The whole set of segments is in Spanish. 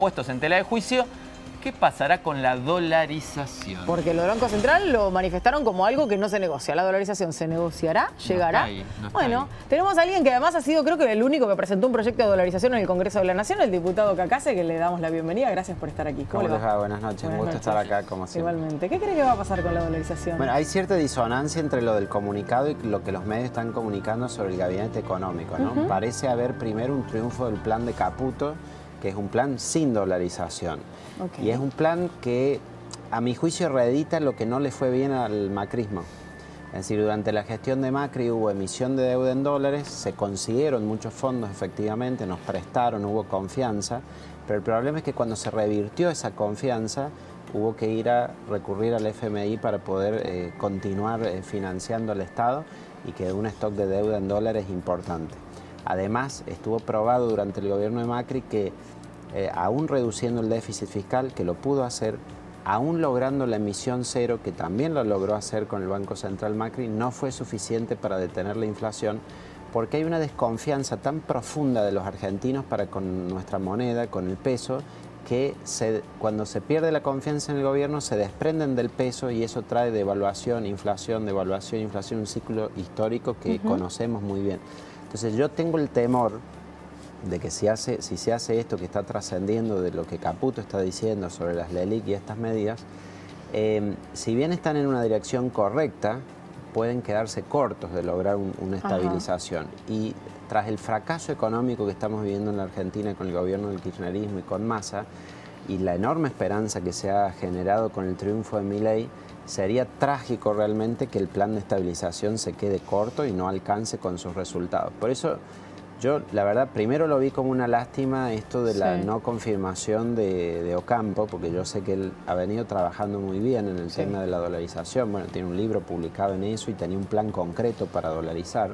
puestos en tela de juicio. ¿Qué pasará con la dolarización? Porque lo del Banco Central lo manifestaron como algo que no se negocia. ¿La dolarización se negociará? ¿Llegará? Bueno, tenemos a alguien que además ha sido, creo que el único que presentó un proyecto de dolarización en el Congreso de la Nación, el diputado Cacase, que le damos la bienvenida. Gracias por estar aquí. ¿Cómo les va? Buenas noches. Un gusto estar acá, como siempre. Igualmente. ¿Qué cree que va a pasar con la dolarización? Bueno, hay cierta disonancia entre lo del comunicado y lo que los medios están comunicando sobre el gabinete económico, ¿no? Parece haber primero un triunfo del plan de Caputo, que es un plan sin dolarización. Y es un plan que, a mi juicio, reedita lo que no le fue bien al macrismo. Es decir, durante la gestión de Macri hubo emisión de deuda en dólares, se consiguieron muchos fondos efectivamente, nos prestaron, hubo confianza, pero el problema es que cuando se revirtió esa confianza, hubo que ir a recurrir al FMI para poder continuar financiando al Estado y quedó un stock de deuda en dólares importante. Además, estuvo probado durante el gobierno de Macri que, aún reduciendo el déficit fiscal, que lo pudo hacer, aún logrando la emisión cero, que también lo logró hacer con el Banco Central Macri, no fue suficiente para detener la inflación, porque hay una desconfianza tan profunda de los argentinos para con nuestra moneda, con el peso, que cuando se pierde la confianza en el gobierno se desprenden del peso y eso trae devaluación, inflación, un ciclo histórico que conocemos muy bien. Entonces yo tengo el temor de que si se hace esto que está trascendiendo de lo que Caputo está diciendo sobre las LELIQ y estas medidas, si bien están en una dirección correcta, pueden quedarse cortos de lograr una estabilización. Y tras el fracaso económico que estamos viviendo en la Argentina con el gobierno del kirchnerismo y con Massa, y la enorme esperanza que se ha generado con el triunfo de Milei, sería trágico realmente que el plan de estabilización se quede corto y no alcance con sus resultados. Por eso yo, la verdad, primero lo vi como una lástima esto de la no confirmación de Ocampo, porque yo sé que él ha venido trabajando muy bien en el tema de la dolarización. Bueno, tiene un libro publicado en eso y tenía un plan concreto para dolarizar.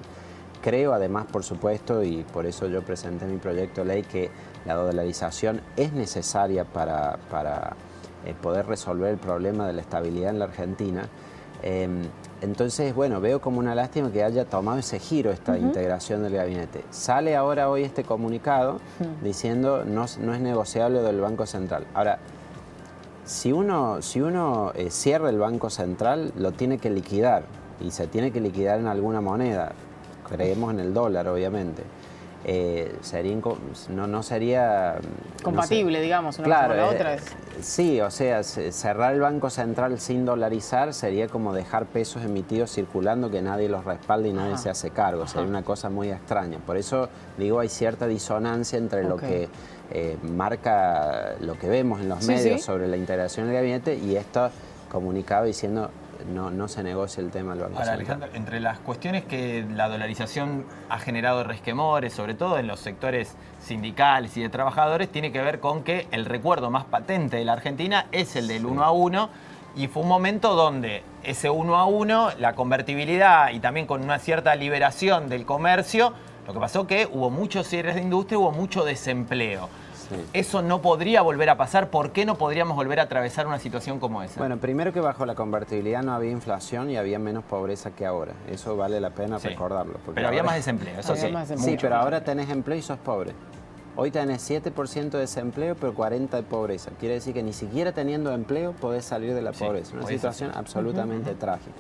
Creo, además, por supuesto, y por eso yo presenté mi proyecto de ley, que la dolarización es necesaria para poder resolver el problema de la estabilidad en la Argentina. Entonces, bueno, veo como una lástima que haya tomado ese giro esta integración del gabinete. Sale ahora hoy este comunicado diciendo no es negociable lo del Banco Central. Ahora, si uno cierra el Banco Central, lo tiene que liquidar y se tiene que liquidar en alguna moneda. Creemos en el dólar, obviamente. No sería compatible, no sé, digamos, una cosa con la otra. Sí, o sea, cerrar el Banco Central sin dolarizar sería como dejar pesos emitidos circulando que nadie los respalda y nadie se hace cargo. Sería una cosa muy extraña. Por eso, digo, hay cierta disonancia entre lo que marca lo que vemos en los medios sobre la integración del gabinete y esto comunicado diciendo no se negocia el tema del Banco Central. Alejandro, entre las cuestiones que la dolarización ha generado resquemores, sobre todo en los sectores sindicales y de trabajadores, tiene que ver con que el recuerdo más patente de la Argentina es el del 1 a 1, y fue un momento donde ese 1 a 1, la convertibilidad y también con una cierta liberación del comercio, lo que pasó que hubo muchos cierres de industria, hubo mucho desempleo. Eso no podría volver a pasar. ¿Por qué no podríamos volver a atravesar una situación como esa? Bueno, primero que bajo la convertibilidad no había inflación y había menos pobreza que ahora. Eso vale la pena recordarlo. Pero había más desempleo, eso sí. Sí, pero ahora tenés empleo y sos pobre. Hoy tenés 7% de desempleo, pero 40% de pobreza. Quiere decir que ni siquiera teniendo empleo podés salir de la pobreza. Una situación absolutamente trágica.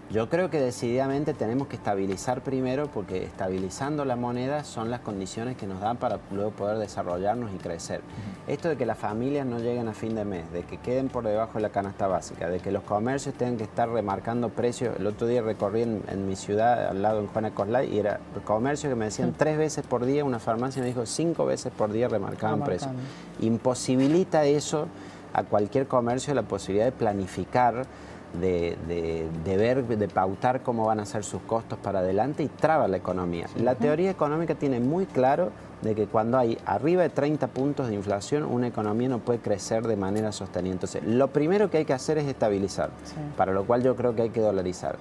Yo creo que decididamente tenemos que estabilizar primero, porque estabilizando la moneda son las condiciones que nos dan para luego poder desarrollarnos y crecer. Esto de que las familias no lleguen a fin de mes, de que queden por debajo de la canasta básica, de que los comercios tengan que estar remarcando precios. El otro día recorrí en mi ciudad, al lado en Juana Coslay, y era comercios que me decían 3 veces por día, una farmacia me dijo 5 veces por día remarcaban precios. Imposibilita eso a cualquier comercio la posibilidad de planificar, de pautar cómo van a ser sus costos para adelante, y traba la economía. La teoría económica tiene muy claro de que cuando hay arriba de 30 puntos de inflación, una economía no puede crecer de manera sostenida. Entonces, lo primero que hay que hacer es estabilizar, para lo cual yo creo que hay que dolarizar.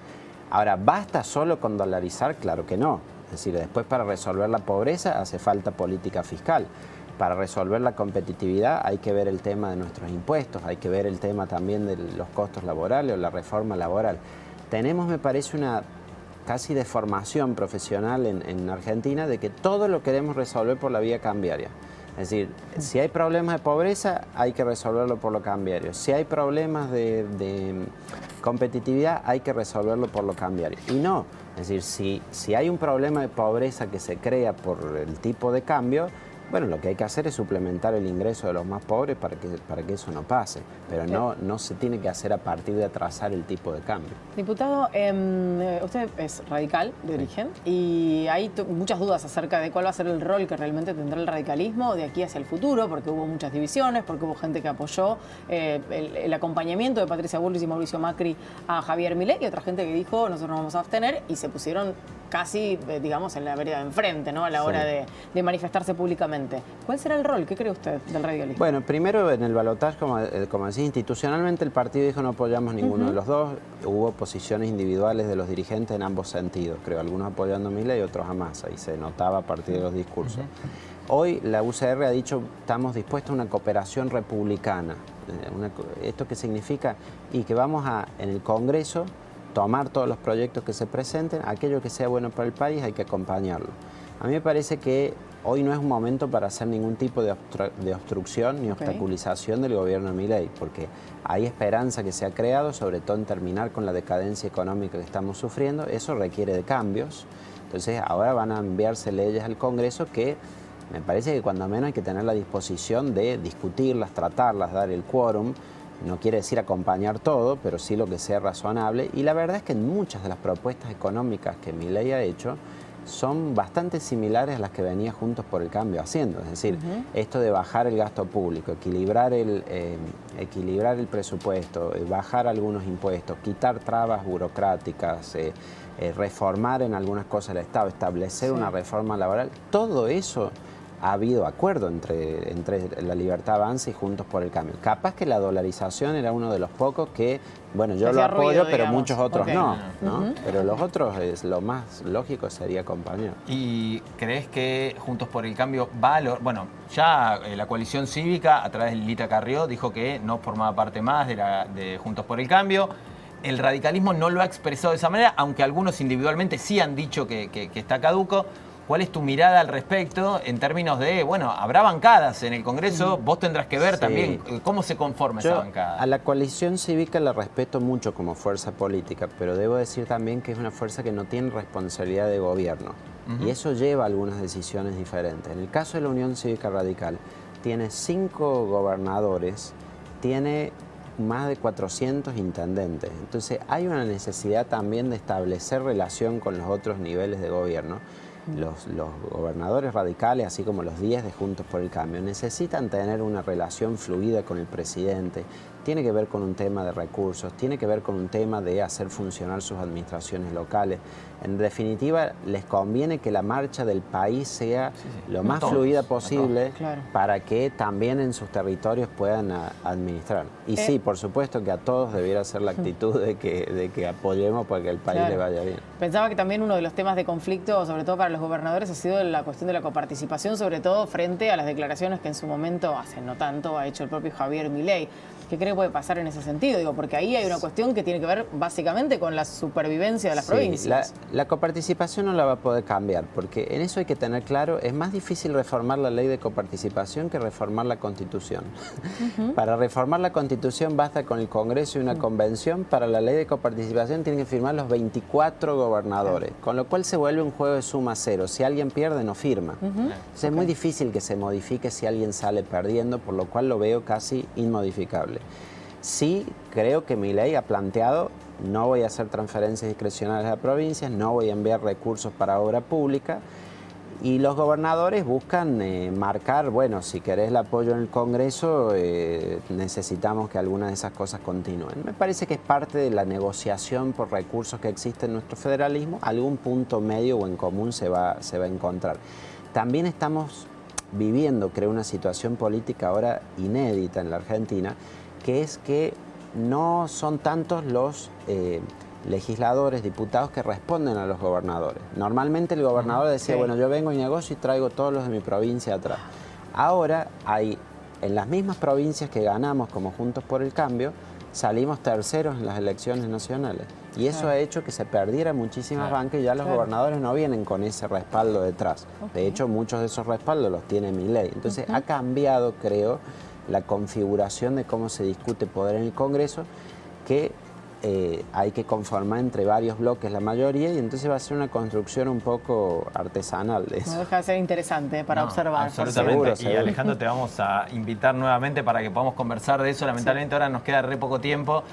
Ahora, ¿basta solo con dolarizar? Claro que no. Es decir, después para resolver la pobreza hace falta política fiscal. Para resolver la competitividad hay que ver el tema de nuestros impuestos, hay que ver el tema también de los costos laborales o la reforma laboral. Tenemos, me parece, una casi deformación profesional en Argentina de que todo lo queremos resolver por la vía cambiaria. Es decir, si hay problemas de pobreza, hay que resolverlo por lo cambiario. Si hay problemas de competitividad, hay que resolverlo por lo cambiario. Y no, es decir, si hay un problema de pobreza que se crea por el tipo de cambio, bueno, lo que hay que hacer es suplementar el ingreso de los más pobres para que eso no pase, pero no se tiene que hacer a partir de atrasar el tipo de cambio. Diputado, usted es radical de origen y hay muchas dudas acerca de cuál va a ser el rol que realmente tendrá el radicalismo de aquí hacia el futuro, porque hubo muchas divisiones, porque hubo gente que apoyó el acompañamiento de Patricia Bullrich y Mauricio Macri a Javier Milei y otra gente que dijo nosotros nos vamos a abstener y se pusieron casi, digamos, en la vereda de enfrente, ¿no? A la hora de manifestarse públicamente. ¿Cuál será el rol? ¿Qué cree usted del radicalismo? Bueno, primero en el balotaje, como decía, institucionalmente el partido dijo no apoyamos ninguno de los dos. Hubo posiciones individuales de los dirigentes en ambos sentidos, creo, algunos apoyando a Milei y otros a Massa, y se notaba a partir de los discursos. Hoy la UCR ha dicho estamos dispuestos a una cooperación republicana. ¿Esto qué significa? Y que vamos a, en el Congreso, tomar todos los proyectos que se presenten, aquello que sea bueno para el país hay que acompañarlo. A mí me parece que hoy no es un momento para hacer ningún tipo de obstrucción ni obstaculización del gobierno de Milei, porque hay esperanza que se ha creado, sobre todo en terminar con la decadencia económica que estamos sufriendo. Eso requiere de cambios. Entonces ahora van a enviarse leyes al Congreso que me parece que cuando menos hay que tener la disposición de discutirlas, tratarlas, dar el quórum. No quiere decir acompañar todo, pero sí lo que sea razonable. Y la verdad es que en muchas de las propuestas económicas que Milei ha hecho son bastante similares a las que venía Juntos por el Cambio haciendo. Es decir, esto de bajar el gasto público, equilibrar el presupuesto, bajar algunos impuestos, quitar trabas burocráticas, reformar en algunas cosas el Estado, establecer una reforma laboral, todo eso ha habido acuerdo entre La Libertad Avanza y Juntos por el Cambio. Capaz que la dolarización era uno de los pocos que, bueno, yo lo apoyo, ruido, pero muchos otros no. Pero los otros, lo más lógico sería acompañar. ¿Y crees que Juntos por el Cambio va a bueno, ya la coalición cívica, a través de Lilita Carrió, dijo que no formaba parte más de Juntos por el Cambio? El radicalismo no lo ha expresado de esa manera, aunque algunos individualmente sí han dicho que está caduco. ¿Cuál es tu mirada al respecto en términos de, bueno, habrá bancadas en el Congreso, vos tendrás que ver también cómo se conforma esa bancada? A la coalición cívica la respeto mucho como fuerza política, pero debo decir también que es una fuerza que no tiene responsabilidad de gobierno. Y eso lleva a algunas decisiones diferentes. En el caso de la Unión Cívica Radical, tiene 5 gobernadores, tiene más de 400 intendentes. Entonces hay una necesidad también de establecer relación con los otros niveles de gobierno. Los gobernadores radicales, así como los 10 de Juntos por el Cambio, necesitan tener una relación fluida con el presidente. Tiene que ver con un tema de recursos, tiene que ver con un tema de hacer funcionar sus administraciones locales. En definitiva, les conviene que la marcha del país sea lo más fluida posible para que también en sus territorios puedan administrar. Y sí, por supuesto que a todos debiera ser la actitud de que apoyemos para que el país le vaya bien. Pensaba que también uno de los temas de conflicto, sobre todo para los gobernadores, ha sido la cuestión de la coparticipación, sobre todo frente a las declaraciones que en su momento, hace no tanto, ha hecho el propio Javier Milei. ¿Qué cree que puede pasar en ese sentido? Digo, porque ahí hay una cuestión que tiene que ver básicamente con la supervivencia de las provincias. La coparticipación no la va a poder cambiar, porque en eso hay que tener claro, es más difícil reformar la ley de coparticipación que reformar la Constitución. Para reformar la Constitución basta con el Congreso y una convención, para la ley de coparticipación tienen que firmar los 24 gobernadores, con lo cual se vuelve un juego de suma cero. Si alguien pierde, no firma. Entonces es muy difícil que se modifique si alguien sale perdiendo, por lo cual lo veo casi inmodificable. Sí, creo que Milei ha planteado, no voy a hacer transferencias discrecionales a provincias, no voy a enviar recursos para obra pública, y los gobernadores buscan marcar, bueno, si querés el apoyo en el Congreso, necesitamos que algunas de esas cosas continúen. Me parece que es parte de la negociación por recursos que existe en nuestro federalismo, algún punto medio o en común se va a encontrar. También estamos viviendo, creo, una situación política ahora inédita en la Argentina, que es que no son tantos los legisladores, diputados que responden a los gobernadores. Normalmente el gobernador decía, bueno, yo vengo y negocio y traigo todos los de mi provincia atrás. Ahora hay, en las mismas provincias que ganamos como Juntos por el Cambio, salimos terceros en las elecciones nacionales. Y eso ha hecho que se perdiera muchísimas bancas y ya los gobernadores no vienen con ese respaldo detrás. De hecho, muchos de esos respaldos los tiene Milei. Entonces, ha cambiado, creo, la configuración de cómo se discute poder en el Congreso, que hay que conformar entre varios bloques la mayoría, y entonces va a ser una construcción un poco artesanal de eso. No deja de ser interesante para observar. Absolutamente. Seguro, y seguro. Alejandro, te vamos a invitar nuevamente para que podamos conversar de eso. Lamentablemente ahora nos queda re poco tiempo.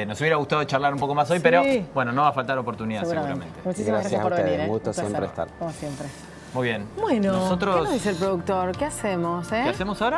Nos hubiera gustado charlar un poco más hoy, pero bueno, no va a faltar oportunidad seguramente. Muchísimas gracias por ustedes, venir. un gusto Un placer, siempre estar. como siempre. Muy bien. Bueno, Nosotros, ¿qué nos dice el productor? ¿Qué hacemos? ¿qué hacemos ahora?